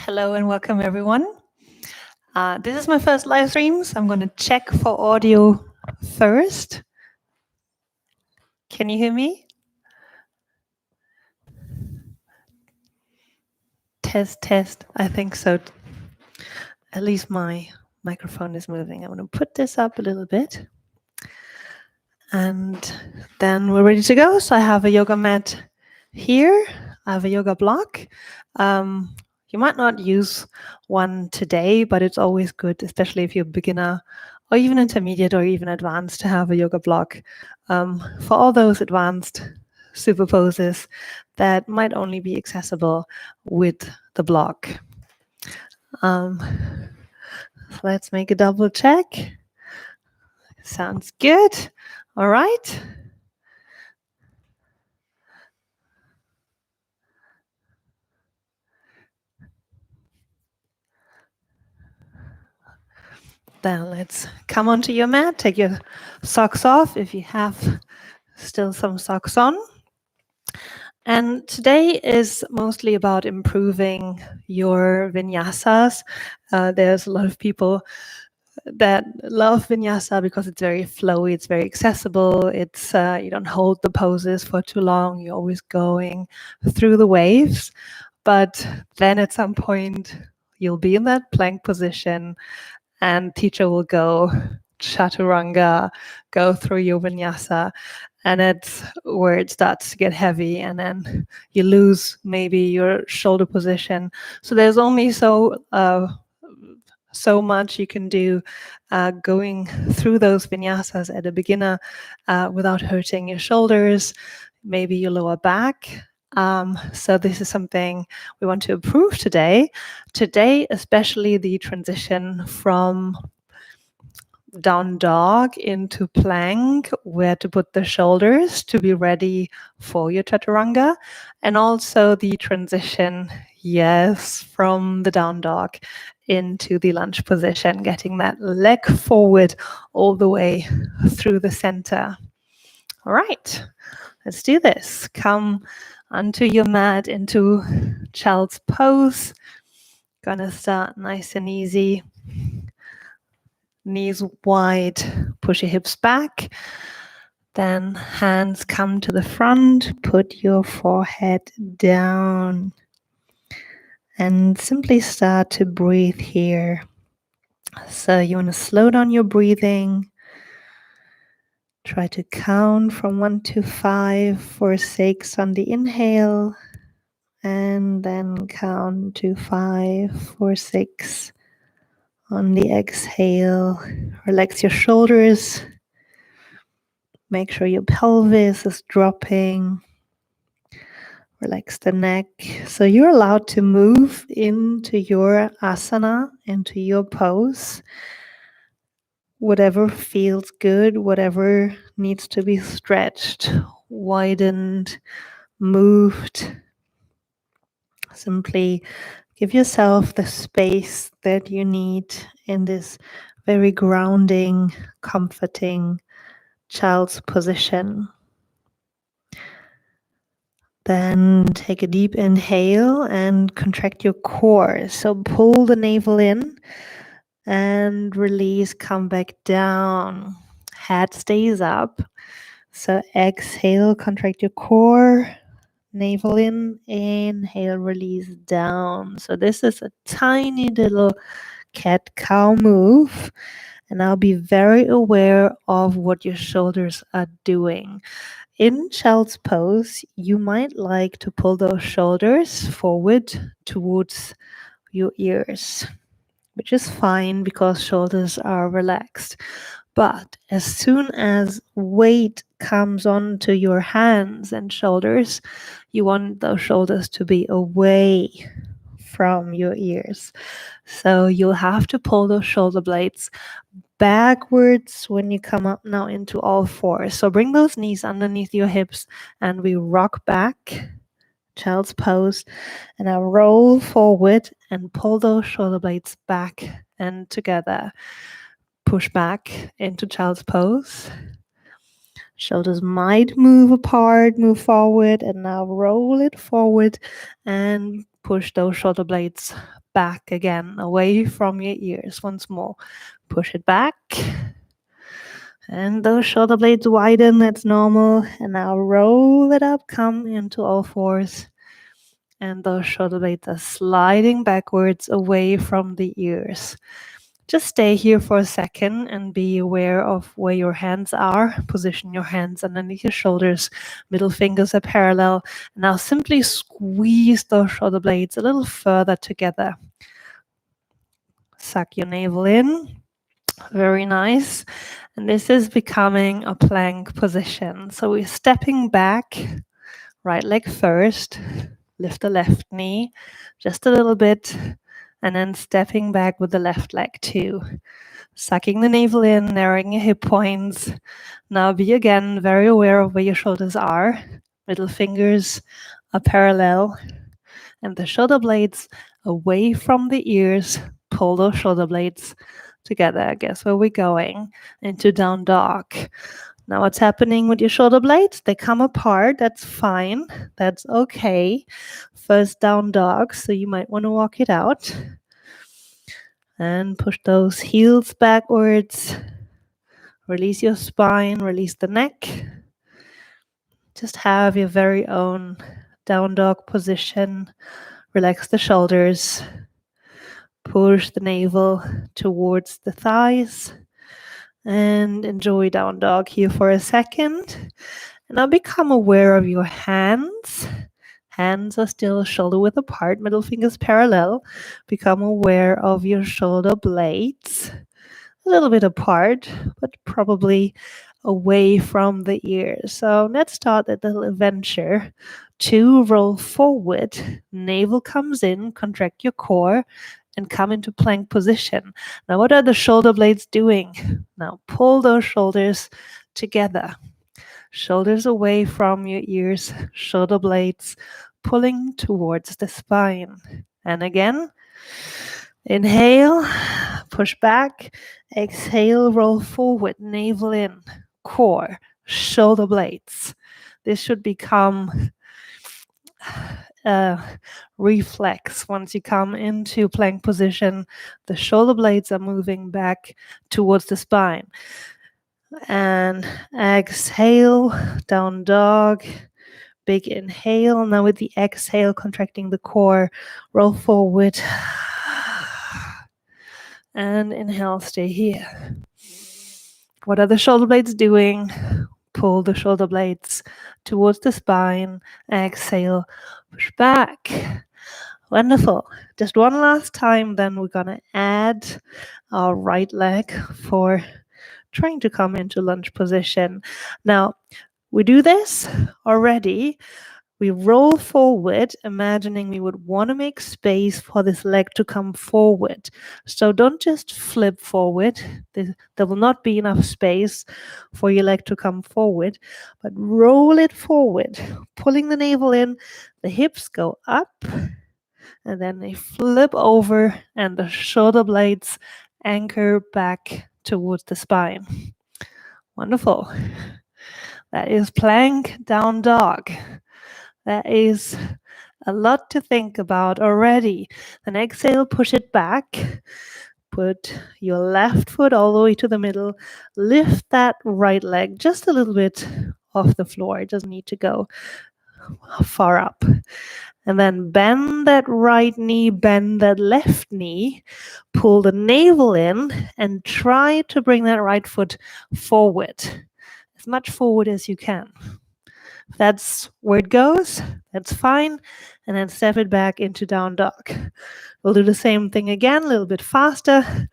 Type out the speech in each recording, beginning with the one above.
Hello and welcome everyone. This is my first live stream, so I'm going to check for audio first. Can you hear me? Test, test. I think so. At least my microphone is moving. I'm going to put this up a little bit. And then we're ready to go. So I have a yoga mat here. I have a yoga block. You might not use one today, but it's always good, especially if you're a beginner or even intermediate or even advanced, to have a yoga block for all those advanced super poses that might only be accessible with the block. So let's make a double check. Sounds good. All right. Then let's come onto your mat, take your socks off if you have still some socks on. And today is mostly about improving your vinyasas. There's a lot of people that love vinyasa because it's very flowy, it's very accessible, it's you don't hold the poses for too long, you're always going through the waves. But then at some point you'll be in that plank position and teacher will go chaturanga, go through your vinyasa, and it's where it starts to get heavy, and then you lose maybe your shoulder position. So there's only so much you can do going through those vinyasas at a beginner without hurting your shoulders, maybe your lower back. So this is something we want to improve today. Today, especially the transition from down dog into plank, where to put the shoulders to be ready for your chaturanga, and also the transition, yes, from the down dog into the lunge position, getting that leg forward all the way through the center. All right, let's do this. Come onto your mat into child's pose. Gonna start nice and easy. Knees wide, push your hips back. Then hands come to the front, put your forehead down. And simply start to breathe here. So you want to slow down your breathing. Try to count from 1 to 5 for 6 on the inhale. And then count to 5 for 6 on the exhale. Relax your shoulders. Make sure your pelvis is dropping. Relax the neck. So you're allowed to move into your asana, into your pose. Whatever feels good, whatever needs to be stretched, widened, moved. Simply give yourself the space that you need in this very grounding, comforting child's position. Then take a deep inhale and contract your core. So pull the navel in and release, come back down. Head stays up. So exhale, contract your core. Navel in, inhale, release down. So this is a tiny little cat-cow move. And now be very aware of what your shoulders are doing. In child's pose, you might like to pull those shoulders forward towards your ears, which is fine because shoulders are relaxed. But as soon as weight comes onto your hands and shoulders, you want those shoulders to be away from your ears. So you'll have to pull those shoulder blades backwards when you come up now into all fours. So bring those knees underneath your hips and we rock back, child's pose, and now roll forward and pull those shoulder blades back and together. Push back into child's pose. Shoulders might move apart, move forward, and now roll it forward and push those shoulder blades back again, away from your ears. Once more. Push it back. And those shoulder blades widen, that's normal. And now roll it up, come into all fours. And those shoulder blades are sliding backwards away from the ears. Just stay here for a second and be aware of where your hands are. Position your hands underneath your shoulders. Middle fingers are parallel. Now simply squeeze those shoulder blades a little further together. Suck your navel in. Very nice. And this is becoming a plank position. So we're stepping back, right leg first. Lift the left knee just a little bit. And then stepping back with the left leg too. Sucking the navel in, narrowing your hip points. Now be again very aware of where your shoulders are. Middle fingers are parallel. And the shoulder blades away from the ears. Pull those shoulder blades together. Guess where we're going? Into down dog. Now what's happening with your shoulder blades? They come apart. That's fine. That's okay. First down dog. So you might want to walk it out. And push those heels backwards. Release your spine, release the neck. Just have your very own down dog position. Relax the shoulders. Push the navel towards the thighs. And enjoy down dog here for a second. And now become aware of your hands. Hands are still shoulder width apart, middle fingers parallel. Become aware of your shoulder blades. A little bit apart, but probably away from the ears. So let's start that little adventure. 2, roll forward. Navel comes in, contract your core, and come into plank position. Now, what are the shoulder blades doing? Now, pull those shoulders together. Shoulders away from your ears, shoulder blades pulling towards the spine. And again, inhale, push back, exhale, roll forward, navel in, core, shoulder blades. This should become a reflex. Once you come into plank position, the shoulder blades are moving back towards the spine. And exhale, down dog. Big inhale. Now with the exhale, contracting the core, roll forward. And inhale, stay here. What are the shoulder blades doing? Pull the shoulder blades towards the spine. Exhale, push back. Wonderful. Just one last time, then we're going to add our right leg for trying to come into lunge position. Now, we do this already. We roll forward, imagining we would want to make space for this leg to come forward. So don't just flip forward. There will not be enough space for your leg to come forward, but roll it forward, pulling the navel in. The hips go up, and then they flip over, and the shoulder blades anchor back towards the spine. Wonderful. That is plank down dog. That is a lot to think about already. Then exhale, push it back. Put your left foot all the way to the middle. Lift that right leg just a little bit off the floor. It doesn't need to go far up. And then bend that right knee, bend that left knee. Pull the navel in and try to bring that right foot forward. As much forward as you can. If that's where it goes, that's fine. And then step it back into down dog. We'll do the same thing again, a little bit faster.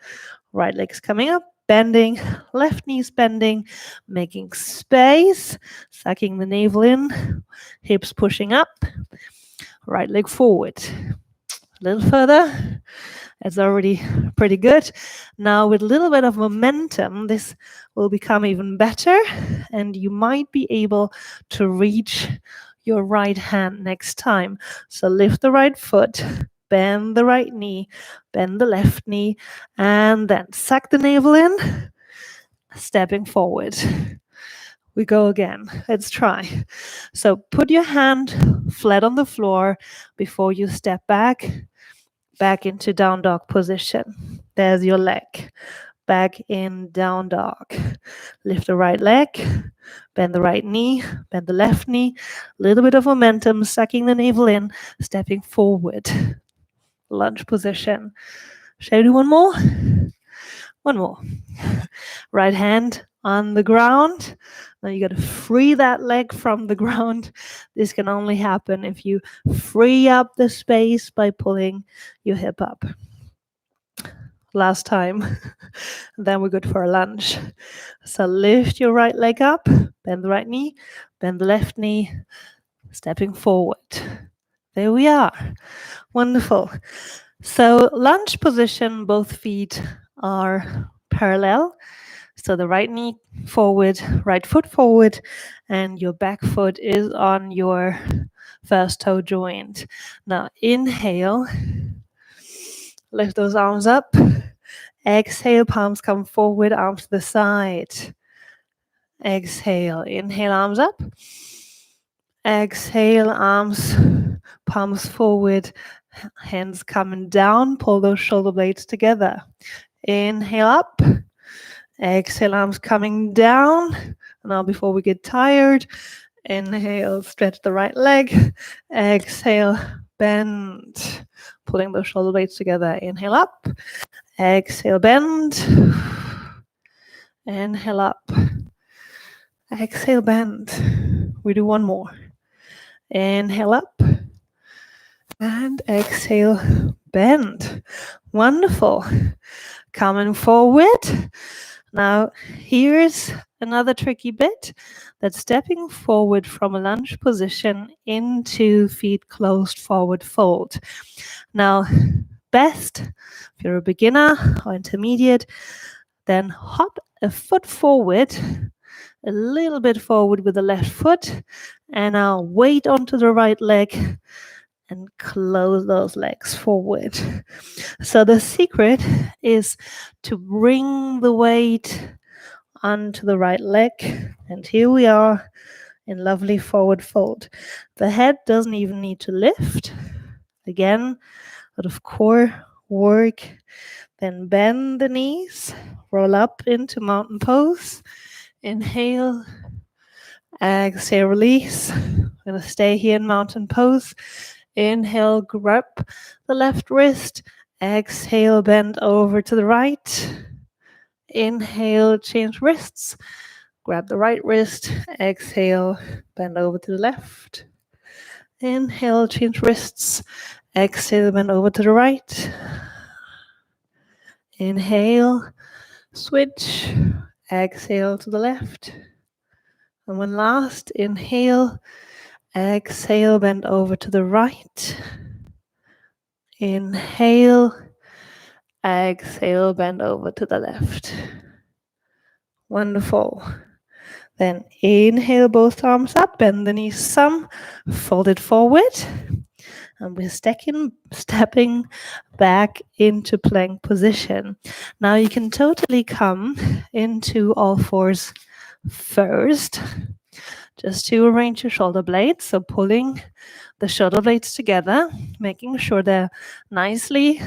Right leg's coming up, bending, left knee's bending, making space, sucking the navel in, hips pushing up, right leg forward. A little further. It's already pretty good. Now with a little bit of momentum, this will become even better, and you might be able to reach your right hand next time. So lift the right foot, bend the right knee, bend the left knee, and then suck the navel in, stepping forward. We go again. Let's try. So put your hand flat on the floor before you step back. Back into down dog position. There's your leg. Back in down dog. Lift the right leg, bend the right knee, bend the left knee. A little bit of momentum, sucking the navel in, stepping forward. Lunge position. Shall we do one more? One more. Right hand on the ground. Now you got to free that leg from the ground. This can only happen if you free up the space by pulling your hip up. Last time. Then we're good for a lunge. So lift your right leg up, bend the right knee, bend the left knee, stepping forward. There we are. Wonderful. So lunge position, both feet are parallel. So the right knee forward, right foot forward, and your back foot is on your first toe joint. Now inhale, lift those arms up. Exhale, palms come forward, arms to the side. Exhale, inhale, arms up. Exhale, arms, palms forward, hands coming down, pull those shoulder blades together. Inhale up. Exhale, arms coming down. Now before we get tired, inhale, stretch the right leg. Exhale, bend. Pulling those shoulder blades together. Inhale up. Exhale, bend. Inhale up. Exhale, bend. We do one more. Inhale up. And exhale, bend. Wonderful. Coming forward. Now, here's another tricky bit. That's stepping forward from a lunge position into feet closed forward fold. Now, best, if you're a beginner or intermediate, then hop a foot forward, a little bit forward with the left foot, and now weight onto the right leg and close those legs forward. So the secret is to bring the weight onto the right leg. And here we are in lovely forward fold. The head doesn't even need to lift. Again, a lot of core work. Then bend the knees, roll up into mountain pose. Inhale, exhale, release. I'm going to stay here in mountain pose. Inhale, grab the left wrist. Exhale, bend over to the right. Inhale, change wrists. Grab the right wrist. Exhale, bend over to the left. Inhale, change wrists. Exhale, bend over to the right. Inhale, switch. Exhale to the left. And one last. Inhale. Exhale, bend over to the right. Inhale. Exhale, bend over to the left. Wonderful. Then inhale, both arms up, bend the knees some, fold it forward. And we're stepping back into plank position. Now you can totally come into all fours first, just to arrange your shoulder blades. So pulling the shoulder blades together, making sure they're nicely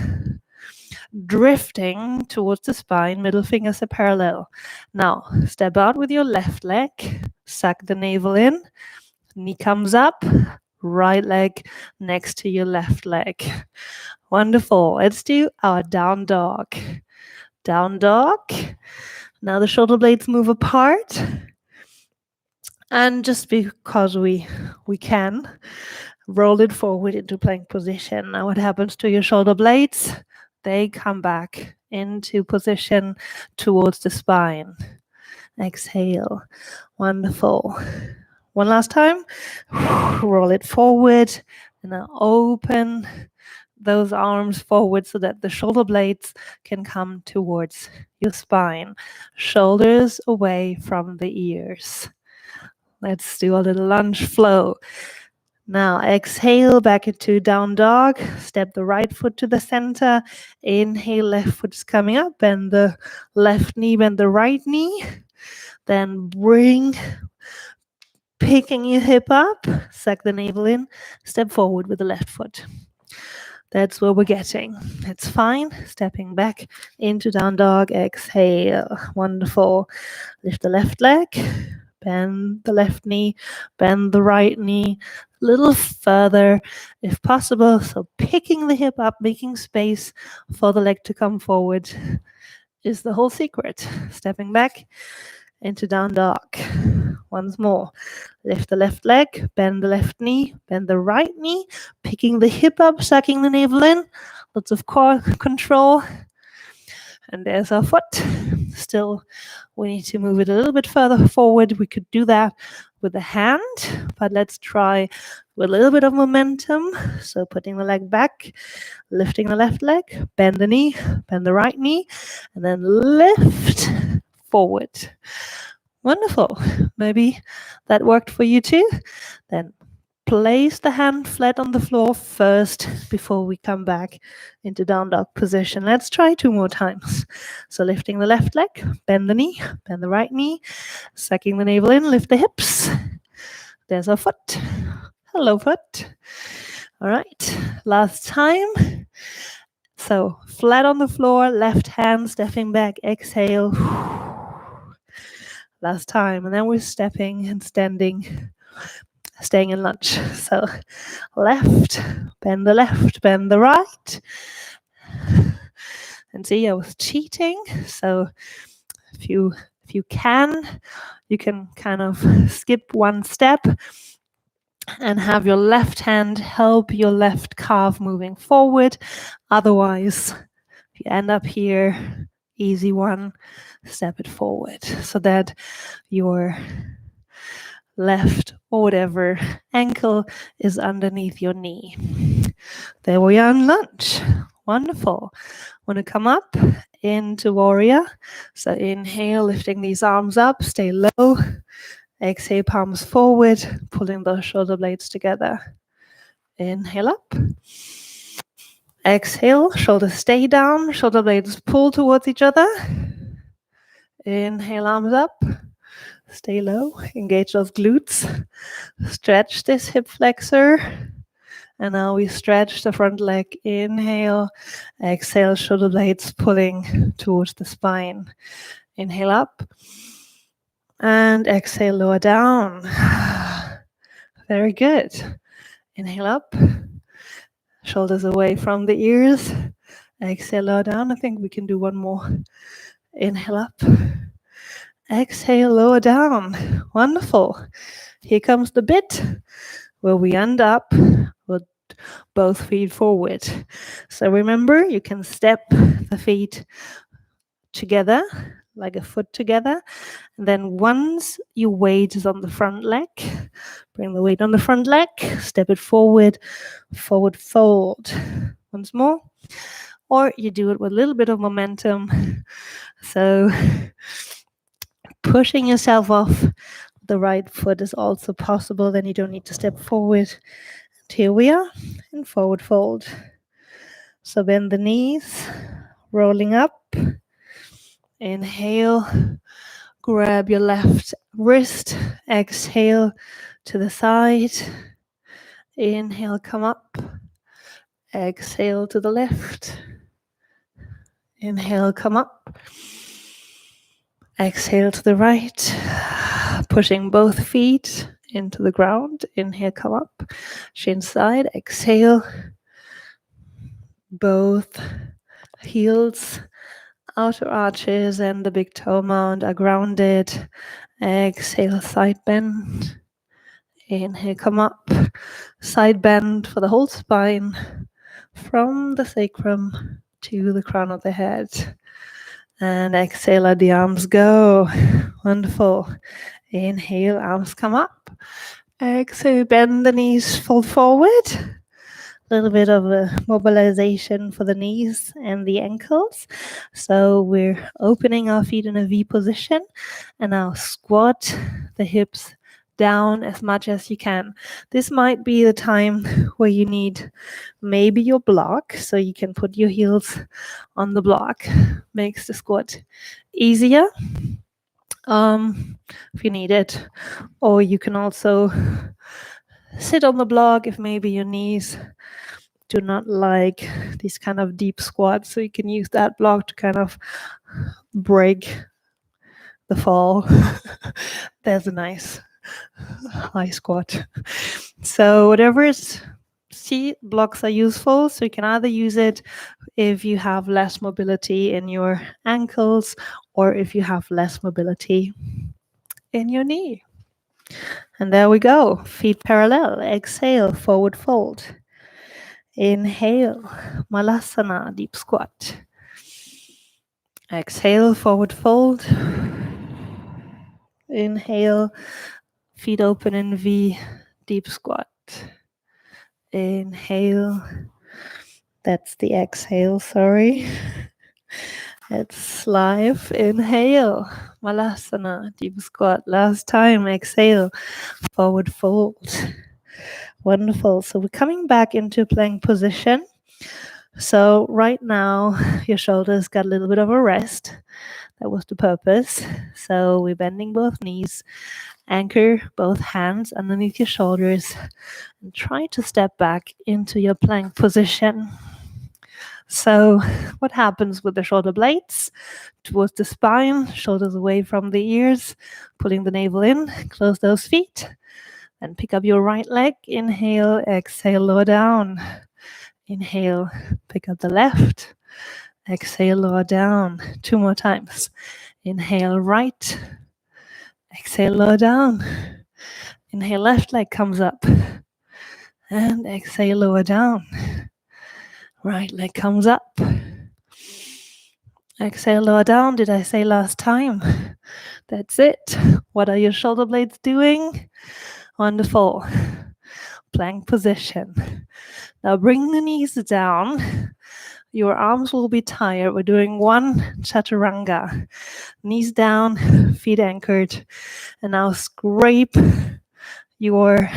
drifting towards the spine, middle fingers are parallel. Now, step out with your left leg, suck the navel in, knee comes up, right leg next to your left leg. Wonderful. Let's do our down dog. Down dog. Now the shoulder blades move apart. And just because we can, roll it forward into plank position. Now what happens to your shoulder blades? They come back into position towards the spine. Exhale. Wonderful. One last time. Roll it forward. And now open those arms forward so that the shoulder blades can come towards your spine. Shoulders away from the ears. Let's do a little lunge flow. Now exhale back into down dog. Step the right foot to the center. Inhale, left foot is coming up. Bend the left knee, bend the right knee. Then picking your hip up. Suck the navel in. Step forward with the left foot. That's what we're getting. It's fine. Stepping back into down dog. Exhale. Wonderful. Lift the left leg. Bend the left knee. Bend the right knee. A little further if possible. So picking the hip up, making space for the leg to come forward is the whole secret. Stepping back into down dog. Once more. Lift the left leg, bend the left knee, bend the right knee, picking the hip up, sucking the navel in. Lots of core control. And there's our foot. Still, we need to move it a little bit further forward. We could do that with the hand, but let's try with a little bit of momentum. So putting the leg back, lifting the left leg, bend the knee, bend the right knee, and then lift forward. Wonderful. Maybe that worked for you too. Then place the hand flat on the floor first before we come back into down dog position. Let's try 2 more times. So lifting the left leg, bend the knee, bend the right knee, sucking the navel in, lift the hips. There's our foot. Hello, foot. All right, last time. So flat on the floor, left hand stepping back, exhale. Last time, and then we're stepping and standing, staying in lunge. So left, bend the right. And see, I was cheating. So if you can, you can kind of skip one step and have your left hand help your left calf moving forward. Otherwise, if you end up here, easy one, step it forward so that your left or whatever ankle is underneath your knee. There we are in lunge. Wonderful. Want to come up into warrior. So inhale, lifting these arms up, stay low. Exhale, palms forward, pulling those shoulder blades together. Inhale up. Exhale, shoulders stay down, shoulder blades pull towards each other. Inhale, arms up. Stay low, engage those glutes. Stretch this hip flexor. And now we stretch the front leg. Inhale, exhale, shoulder blades pulling towards the spine. Inhale up. And exhale, lower down. Very good. Inhale up. Shoulders away from the ears. Exhale, lower down. I think we can do one more. Inhale up. Exhale, lower down. Wonderful. Here comes the bit where we end up with both feet forward. So remember, you can step the feet together, like a foot together. And then once your weight is on the front leg, bring the weight on the front leg, step it forward, forward fold. Once more. Or you do it with a little bit of momentum. So pushing yourself off the right foot is also possible. Then you don't need to step forward. And here we are in forward fold. So bend the knees, rolling up. Inhale, grab your left wrist. Exhale to the side. Inhale, come up. Exhale to the left. Inhale, come up. Exhale to the right. Pushing both feet into the ground. Inhale, come up. Shin side. Exhale. Both heels, outer arches, and the big toe mound are grounded. Exhale, side bend. Inhale, come up. Side bend for the whole spine. From the sacrum to the crown of the head. And exhale, let the arms go. Wonderful. Inhale, arms come up. Exhale, bend the knees, fold forward. A little bit of a mobilization for the knees and the ankles. So we're opening our feet in a V position. And now squat the hips down as much as you can. This might be the time where you need maybe your block, so you can put your heels on the block. Makes the squat easier if you need it. Or you can also sit on the block if maybe your knees do not like these kind of deep squats, so you can use that block to kind of break the fall. There's a nice high squat. So whatever is, see, blocks are useful. So you can either use it if you have less mobility in your ankles or if you have less mobility in your knee. And there we go. Feet parallel. Exhale, forward fold. Inhale, Malasana, deep squat. Exhale, forward fold. Inhale, feet open in V, deep squat. Inhale. That's the exhale, sorry. It's live. Inhale, Malasana, deep squat. Last time, exhale, forward fold. Wonderful. So we're coming back into plank position. So right now, your shoulders got a little bit of a rest. That was the purpose. So we're bending both knees, anchor both hands underneath your shoulders, and try to step back into your plank position. So what happens with the shoulder blades? Towards the spine, shoulders away from the ears, pulling the navel in, close those feet, and pick up your right leg. Inhale, exhale, lower down. Inhale, pick up the left. Exhale, lower down. 2 more times. Inhale, right. Exhale, lower down. Inhale, left leg comes up. And exhale, lower down. Right leg comes up. Exhale, lower down. Did I say last time? That's it. What are your shoulder blades doing? Wonderful. Plank position. Now bring the knees down. Your arms will be tired. We're doing one chaturanga. Knees down, feet anchored. And now scrape your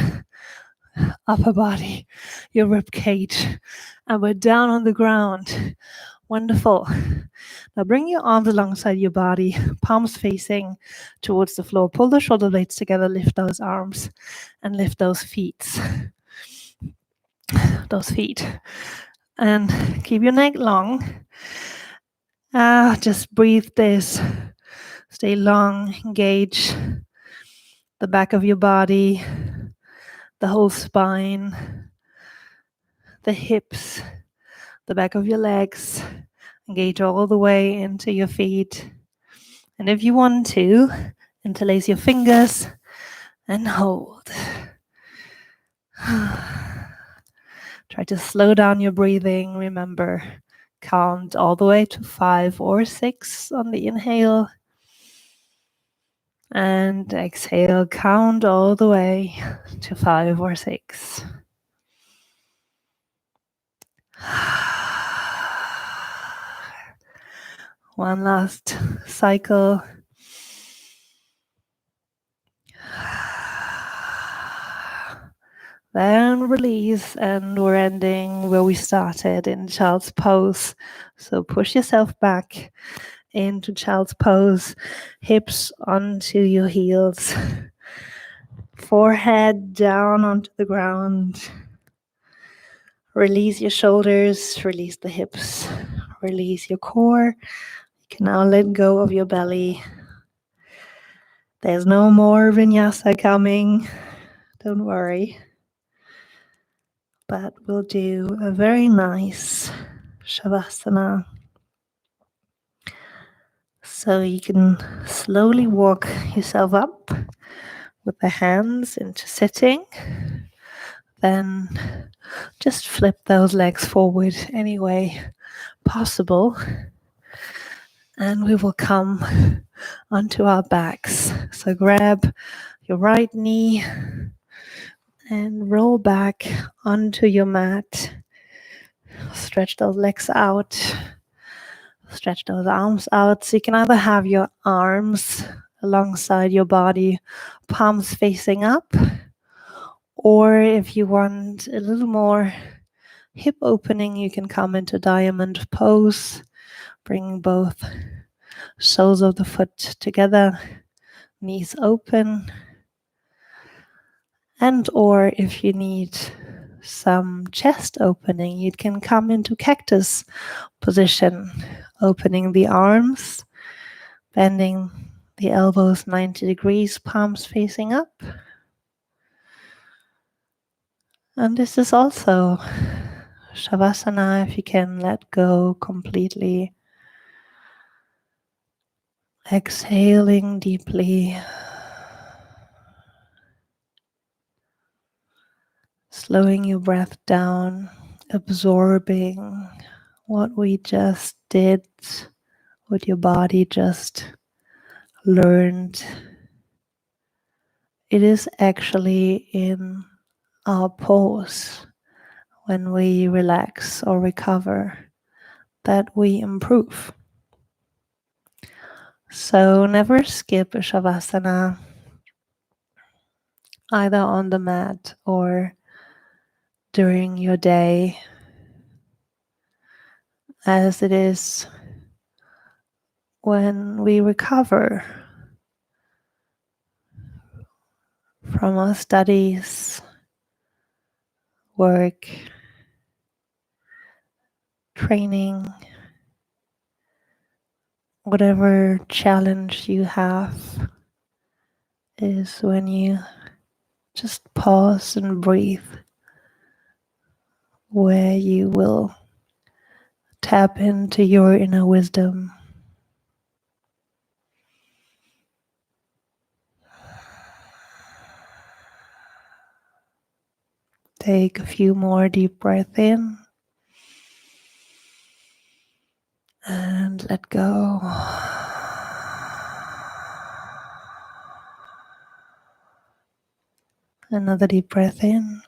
upper body, your rib cage. And we're down on the ground. Wonderful. Now bring your arms alongside your body, palms facing towards the floor. Pull the shoulder blades together, lift those arms, and lift those feet. And keep your neck long. Just breathe this. Stay long, engage the back of your body, the whole spine, the hips, the back of your legs. Engage all the way into your feet. And if you want to, interlace your fingers and hold. Try to slow down your breathing. Remember, count all the way to 5 or 6 on the inhale. And exhale, count all the way to 5 or 6. One last cycle. Then release, and we're ending where we started in child's pose. So push yourself back into child's pose, hips onto your heels, forehead down onto the ground. Release your shoulders, release the hips, release your core. You can now let go of your belly. There's no more vinyasa coming, don't worry. But we'll do a very nice shavasana. So you can slowly walk yourself up with the hands into sitting. Then just flip those legs forward any way possible. And we will come onto our backs. So grab your right knee and roll back onto your mat. Stretch those legs out. Stretch those arms out. So you can either have your arms alongside your body, palms facing up, or if you want a little more hip opening, you can come into diamond pose, bring both soles of the foot together, knees open. And or if you need some chest opening, you can come into cactus position, opening the arms, bending the elbows 90 degrees, palms facing up. And this is also Shavasana if you can let go completely. Exhaling deeply. Slowing your breath down, absorbing what we just did, what your body just learned. It is actually in our pose when we relax or recover that we improve. So never skip a Shavasana, either on the mat or during your day, as it is when we recover from our studies, work, training, whatever challenge you have, is when you just pause and breathe, where you will tap into your inner wisdom. Take a few more deep breaths in and let go. Another deep breath in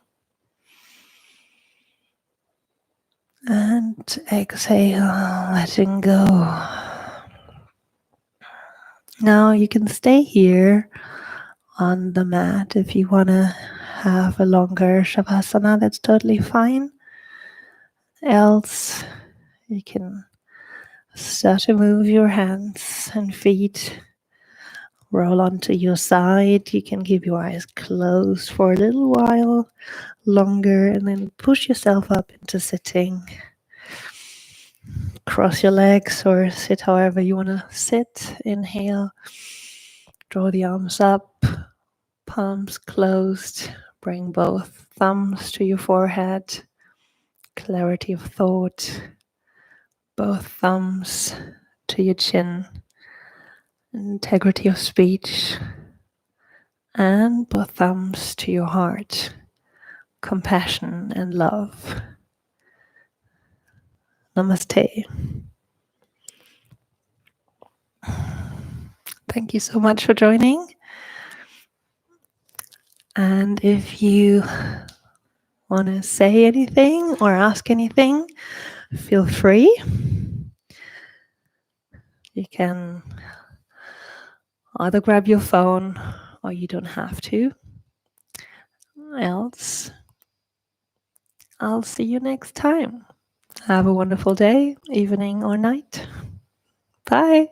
and exhale, letting go. Now you can stay here on the mat if you want to have a longer Shavasana, that's totally fine. Else, you can start to move your hands and feet, roll onto your side. You can keep your eyes closed for a little while longer and then push yourself up into sitting. Cross your legs or sit however you want to sit. Inhale, draw the arms up, palms closed. Bring both thumbs to your forehead. Clarity of thought. Both thumbs to your chin. Integrity of speech. And both thumbs to your heart. Compassion and love. Namaste. Thank you so much for joining. And if you want to say anything or ask anything, feel free. You can either grab your phone or you don't have to. Else, I'll see you next time. Have a wonderful day, evening, or night. Bye.